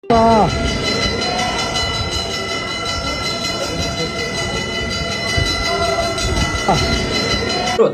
તો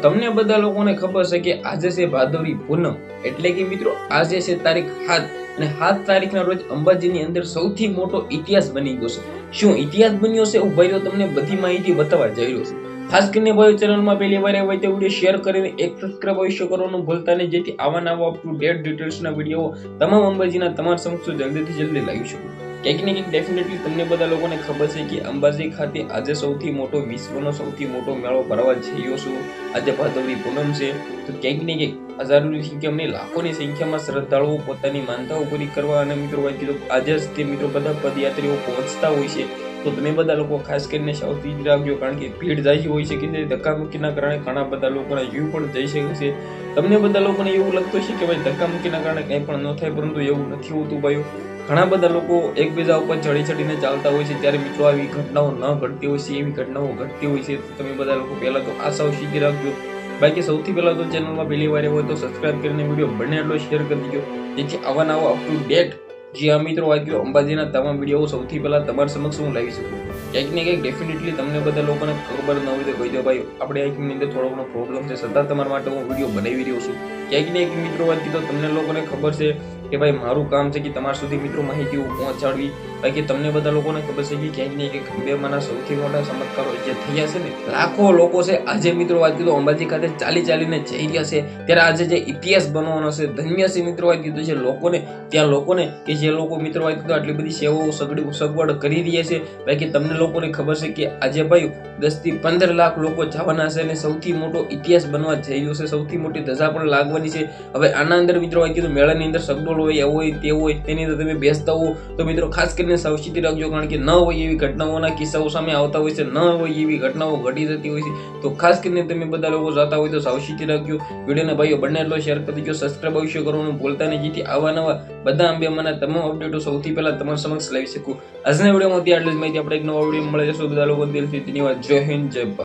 તમને બધા લોકોને ખબર છે કે આજે છે ભાદરવી પૂનમ, એટલે કે મિત્રો આજે છે તારીખ 7 અને 7 તારીખના રોજ અંબાજીની અંદર સૌથી મોટો ઇતિહાસ બની ગયો છે। શું ઇતિહાસ બન્યો છે હું ભાઈઓ તમને બધી માહિતી બતાવવા જઈ રહ્યો છું। ખાસ કરીને ભાઈઓ ચેનલમાં પહેલી વાર આવ્યા તો વિડિયો શેર કરીને એક સબસ્ક્રાઇબ અવશ્ય કરવાનું ભૂલતા નહીં, જેથી આવા નવા અપ ટુ ડેટ ડિટેલ્સના વિડિયો તમામ અંબાજીના તમારા સમક્ષ જલ્દીથી જલ્દી લાવી શકું। ક્યાંક ને ક્યાંક ડેફિનેટલી તમને બધા લોકોને ખબર છે કે અંબાજી ખાતે આજે સૌથી મોટો વિશ્વનો સૌથી મોટો મેળો ભરવા જઈ રહ્યો છું। આજે ભાદરવી પૂનમ છે, તો ક્યાંક ને ક્યાંક હજારોની સંખ્યામાં નહીં લાખોની સંખ્યામાં શ્રદ્ધાળુઓ પોતાની માનતાઓ પૂરી કરવા અને મિત્રો આજે જ તે મિત્રો બધા પદયાત્રીઓ પહોંચતા હોય છે। તો તમે બધા લોકો ખાસ કરીને સાવચેતી રાખજો, કારણ કે ભીડ જાજી હોય છે કે ધક્કામુક્કીના કારણે ઘણા બધા લોકોના જીવ પણ જઈ શકે છે। તમને બધા લોકોને એવું લાગતું છે કે ભાઈ ધક્કામુક્કીના કારણે કંઈ પણ ન થાય, પરંતુ એવું નથી હોતું ભાઈઓ। ઘણા બધા લોકો એકબીજા ઉપર ચડી ચડીને ચાલતા હોય છે, ત્યારે મિત્રો આવી ઘટનાઓ ન ઘટતી હોય છે, એવી ઘટનાઓ ઘટતી હોય છે। તો તમે બધા લોકો પહેલા તો આ સાવચેતી રાખજો। બાકી સૌથી પહેલા તો ચેનલમાં પહેલી વાર હોય તો સબસ્ક્રાઇબ કરીને વિડીયો બને એટલો શેર કરી દીજો, જેથી આવા નવા અપ ટુ ડેટ જે આ મિત્રો વાગ્યો અંબાજીના તમામ વિડીયો સૌથી પહેલા તમારા સમક્ષ હું લાવી શકું। ક્યાંક ને ક્યાંક ડેફિનેટલી તમને બધા લોકોને ખબર ન હોય તો કહી દો ભાઈ, આપણે આઈકની અંદર થોડો ઘણો પ્રોબ્લેમ છે, છતાં તમારા માટે હું વિડીયો બનાવી રહ્યો છું। ક્યાંક ને ક્યાંક મિત્રો વાત કીધો તમને લોકોને ખબર છે કે ભાઈ મારું કામ છે કે તમારા સુધી મિત્રો માહિતી પહોંચાડવી। બાકી તમને બધા લોકોને ખબર છે કે ક્યાંક ને ક્યાંક અંબેમાના સૌથી મોટા ચમત્કારો જે થયા છે ને, લાખો લોકો છે આજે મિત્રો વાત કીધો અંબાજી ખાતે ચાલીને જઈ રહ્યા છે, ત્યારે આજે જે ઇતિહાસ બનવાનો છે ધન્ય છે મિત્રો વાત કીધું છે લોકોને, ત્યાં લોકોને કે જે લોકો મિત્રો વાત કીધું આટલી બધી સેવાઓ સગવડ કરી રહ્યા છે। બાકી તમને લોકોને ખબર છે કે આજે ભાઈ 10 થી 15 લાખ લોકો જવાના છે અને સૌથી મોટો ઇતિહાસ બનવા જઈ રહ્યો છે, સૌથી મોટી ધજા પણ લાગવાની છે। હવે આના અંદર મિત્રો વાત કીધું મેળાની અંદર સગડોળ હોય, એવું હોય તે હોય, તેની અંદર તમે બેસતા હો તો મિત્રો ખાસ કરીને સાવચેતી રાખજો, કારણ કે ન હોય એવી ઘટનાઓના કિસ્સાઓ સામે આવતા હોય છે, ન હોય એવી ઘટનાઓ ઘટી જતી હોય છે। તો ખાસ કરીને તમે બધા લોકો જતા હોય તો સાવચેતી રાખજો। વિડીયોને ભાઈઓ બંને એટલો શેર કરી દીજો, સબસ્ક્રાઇબ અવશ્ય કરવાનું ભૂલતા નહીં, જેથી આવા નવા બધા અંબેમાના તમામ અપડેટો સૌથી પહેલા તમારા સમક્ષ લાવી શકું। આજના વિડીયોમાં આટલી જ માહિતી, આપણે એક નવા વિડીયો મળે જશું। બધા લોકો દિલથી ધન્યવાદ। જય હિન્દ, જય ભારત।